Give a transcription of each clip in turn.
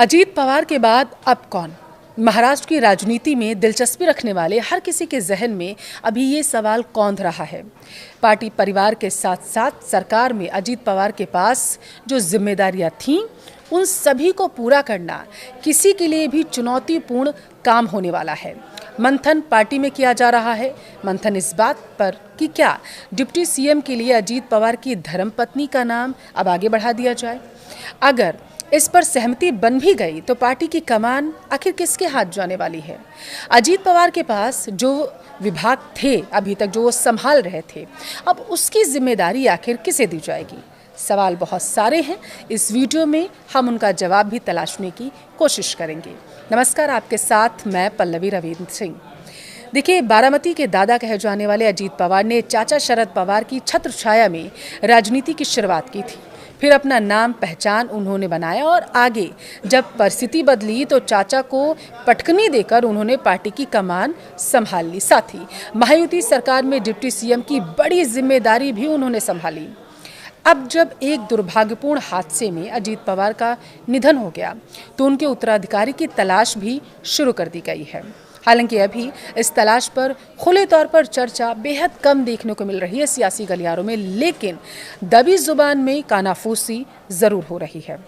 अजीत पवार के बाद अब कौन? महाराष्ट्र की राजनीति में दिलचस्पी रखने वाले हर किसी के जहन में अभी ये सवाल कौंध रहा है। पार्टी परिवार के साथ साथ सरकार में अजीत पवार के पास जो जिम्मेदारियां थीं, उन सभी को पूरा करना किसी के लिए भी चुनौतीपूर्ण काम होने वाला है। मंथन पार्टी में किया जा रहा है। मंथन इस बात पर कि क्या डिप्टी सीएम के लिए अजीत पवार की धर्मपत्नी का नाम अब आगे बढ़ा दिया जाए। अगर इस पर सहमति बन भी गई तो पार्टी की कमान आखिर किसके हाथ जाने वाली है। अजीत पवार के पास जो विभाग थे अभी तक जो वो संभाल रहे थे, अब उसकी जिम्मेदारी आखिर किसे दी जाएगी। सवाल बहुत सारे हैं। इस वीडियो में हम उनका जवाब भी तलाशने की कोशिश करेंगे। नमस्कार, आपके साथ मैं पल्लवी रविंद्र सिंह। देखिए, बारामती के दादा कहे जाने वाले अजीत पवार ने चाचा शरद पवार की छत्र छाया में राजनीति की शुरुआत की थी। फिर अपना नाम पहचान उन्होंने बनाया और आगे जब परिस्थिति बदली तो चाचा को पटकनी देकर उन्होंने पार्टी की कमान संभाल ली। साथ ही महायुति सरकार में डिप्टी सीएम की बड़ी जिम्मेदारी भी उन्होंने संभाली। अब जब एक दुर्भाग्यपूर्ण हादसे में अजीत पवार का निधन हो गया तो उनके उत्तराधिकारी की तलाश भी शुरू कर दी गई है। हालांकि अभी इस तलाश पर खुले तौर पर चर्चा बेहद कम देखने को मिल रही है सियासी गलियारों में, लेकिन दबी जुबान में कानाफूसी जरूर हो रही है।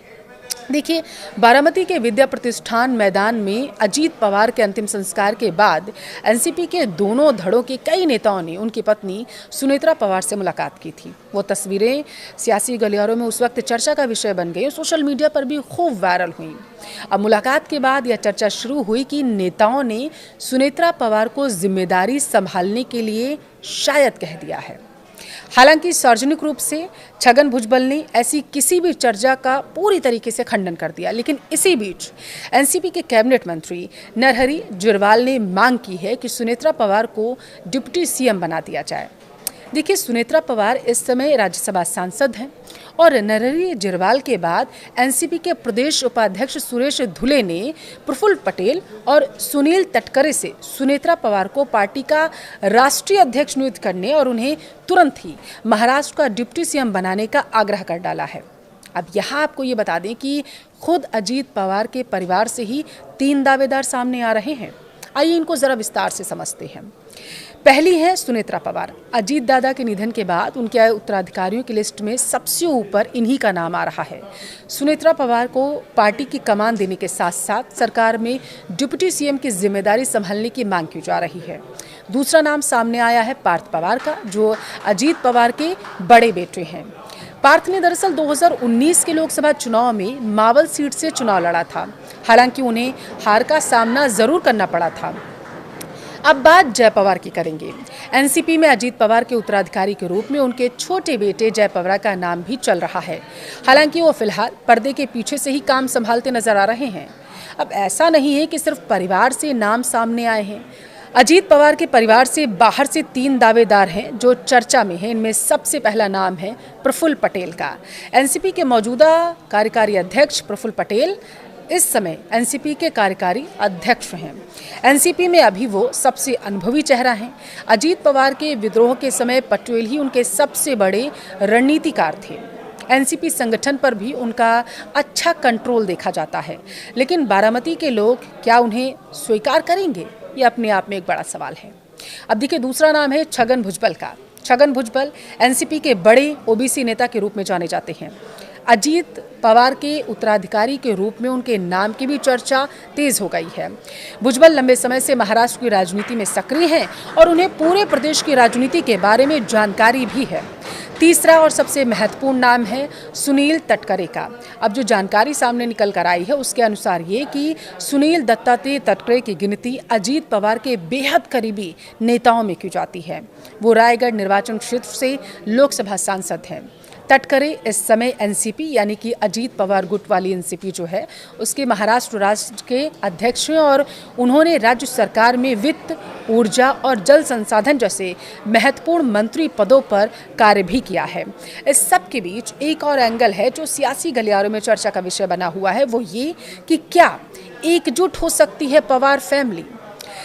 देखिए, बारामती के विद्या प्रतिष्ठान मैदान में अजीत पवार के अंतिम संस्कार के बाद एनसीपी के दोनों धड़ों के कई नेताओं ने उनकी पत्नी सुनेत्रा पवार से मुलाकात की थी। वो तस्वीरें सियासी गलियारों में उस वक्त चर्चा का विषय बन गई, सोशल मीडिया पर भी खूब वायरल हुई। अब मुलाकात के बाद यह चर्चा शुरू हुई कि नेताओं ने सुनेत्रा पवार को जिम्मेदारी संभालने के लिए शायद कह दिया है। हालांकि सार्वजनिक रूप से छगन भुजबल ने ऐसी किसी भी चर्चा का पूरी तरीके से खंडन कर दिया, लेकिन इसी बीच एनसीपी के कैबिनेट मंत्री नरहरी झिरवाल ने मांग की है कि सुनेत्रा पवार को डिप्टी सीएम बना दिया जाए। देखिए, सुनेत्रा पवार इस समय राज्यसभा सांसद हैं और नरहरी झिरवाल के बाद एनसीपी के प्रदेश उपाध्यक्ष सुरेश धुले ने प्रफुल्ल पटेल और सुनील तटकरे से सुनेत्रा पवार को पार्टी का राष्ट्रीय अध्यक्ष नियुक्त करने और उन्हें तुरंत ही महाराष्ट्र का डिप्टी सीएम बनाने का आग्रह कर डाला है। अब यहाँ आपको ये बता दें कि खुद अजीत पवार के परिवार से ही 3 दावेदार सामने आ रहे हैं। आइए इनको जरा विस्तार से समझते हैं। पहली है सुनेत्रा पवार। अजीत दादा के निधन के बाद उनके उत्तराधिकारियों की लिस्ट में सबसे ऊपर इन्हीं का नाम आ रहा है। सुनेत्रा पवार को पार्टी की कमान देने के साथ साथ सरकार में डिप्टी सीएम की जिम्मेदारी संभालने की मांग की जा रही है। दूसरा नाम सामने आया है पार्थ पवार का, जो अजीत पवार के बड़े बेटे हैं। पार्थ ने दरअसल 2019 के लोकसभा चुनाव में मावल सीट से चुनाव लड़ा था। हालांकि उन्हें हार का सामना जरूर करना पड़ा था। अब बात जय पवार की करेंगे। एनसीपी में अजीत पवार के उत्तराधिकारी के रूप में उनके छोटे बेटे जय पवार का नाम भी चल रहा है। हालांकि वो फिलहाल पर्दे के पीछे से ही काम संभालते नजर आ रहे हैं। अब ऐसा नहीं है कि सिर्फ परिवार से नाम सामने आए हैं। अजीत पवार के परिवार से बाहर से 3 दावेदार हैं जो चर्चा में हैं। इनमें सबसे पहला नाम है प्रफुल्ल पटेल का। एनसीपी के मौजूदा कार्यकारी अध्यक्ष प्रफुल्ल पटेल इस समय एनसीपी के कार्यकारी अध्यक्ष हैं। एनसीपी में अभी वो सबसे अनुभवी चेहरा हैं। अजीत पवार के विद्रोह के समय पटेल ही उनके सबसे बड़े रणनीतिकार थे। एनसीपी संगठन पर भी उनका अच्छा कंट्रोल देखा जाता है, लेकिन बारामती के लोग क्या उन्हें स्वीकार करेंगे, ये अपने आप में एक बड़ा सवाल है। अब देखिए, दूसरा नाम है छगन भुजबल का। छगन भुजबल एनसीपी के बड़े ओबीसी नेता के रूप में जाने जाते हैं। अजीत पवार के उत्तराधिकारी के रूप में उनके नाम की भी चर्चा तेज हो गई है। भुजबल लंबे समय से महाराष्ट्र की राजनीति में सक्रिय हैं और उन्हें पूरे प्रदेश की राजनीति के बारे में जानकारी भी है। तीसरा और सबसे महत्वपूर्ण नाम है सुनील तटकरे का। अब जो जानकारी सामने निकल कर आई है उसके अनुसार ये कि सुनील दत्तात्रेय तटकरे की गिनती अजीत पवार के बेहद करीबी नेताओं में की जाती है। वो रायगढ़ निर्वाचन क्षेत्र से लोकसभा सांसद हैं। तटकरे इस समय एनसीपी यानी कि अजीत पवार गुट वाली एनसीपी जो है उसके महाराष्ट्र राज्य के अध्यक्ष हैं और उन्होंने राज्य सरकार में वित्त, ऊर्जा और जल संसाधन जैसे महत्वपूर्ण मंत्री पदों पर कार्य भी किया है। इस सब के बीच एक और एंगल है जो सियासी गलियारों में चर्चा का विषय बना हुआ है, वो ये कि क्या एकजुट हो सकती है पवार फैमिली।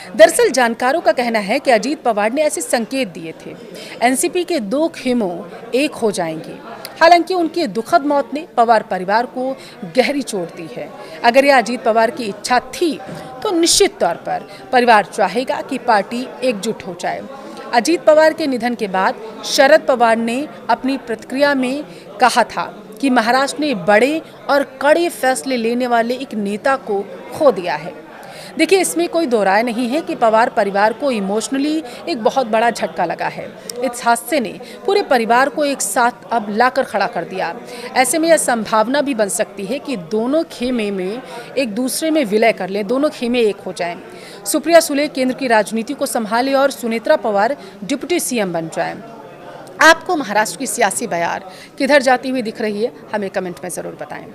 दरअसल जानकारों का कहना है कि अजीत पवार ने ऐसे संकेत दिए थे, एनसीपी के 2 खेमों एक हो जाएंगे। हालांकि उनकी दुखद मौत ने पवार परिवार को गहरी चोट दी है। अगर यह अजीत पवार की इच्छा थी तो निश्चित तौर पर परिवार चाहेगा कि पार्टी एकजुट हो जाए। अजीत पवार के निधन के बाद शरद पवार ने अपनी प्रतिक्रिया में कहा था कि महाराष्ट्र ने बड़े और कड़े फैसले लेने वाले एक नेता को खो दिया है। देखिए, इसमें कोई दो राय नहीं है कि पवार परिवार को इमोशनली एक बहुत बड़ा झटका लगा है। इस हादसे ने पूरे परिवार को एक साथ अब लाकर खड़ा कर दिया। ऐसे में यह संभावना भी बन सकती है कि दोनों खेमे में एक दूसरे में विलय कर लें, दोनों खेमे एक हो जाएं। सुप्रिया सुले केंद्र की राजनीति को संभाले और सुनेत्रा पवार डिप्टी सीएम बन जाएं। आपको महाराष्ट्र की सियासी बयार किधर जाती हुई दिख रही है, हमें कमेंट में ज़रूर बताएं।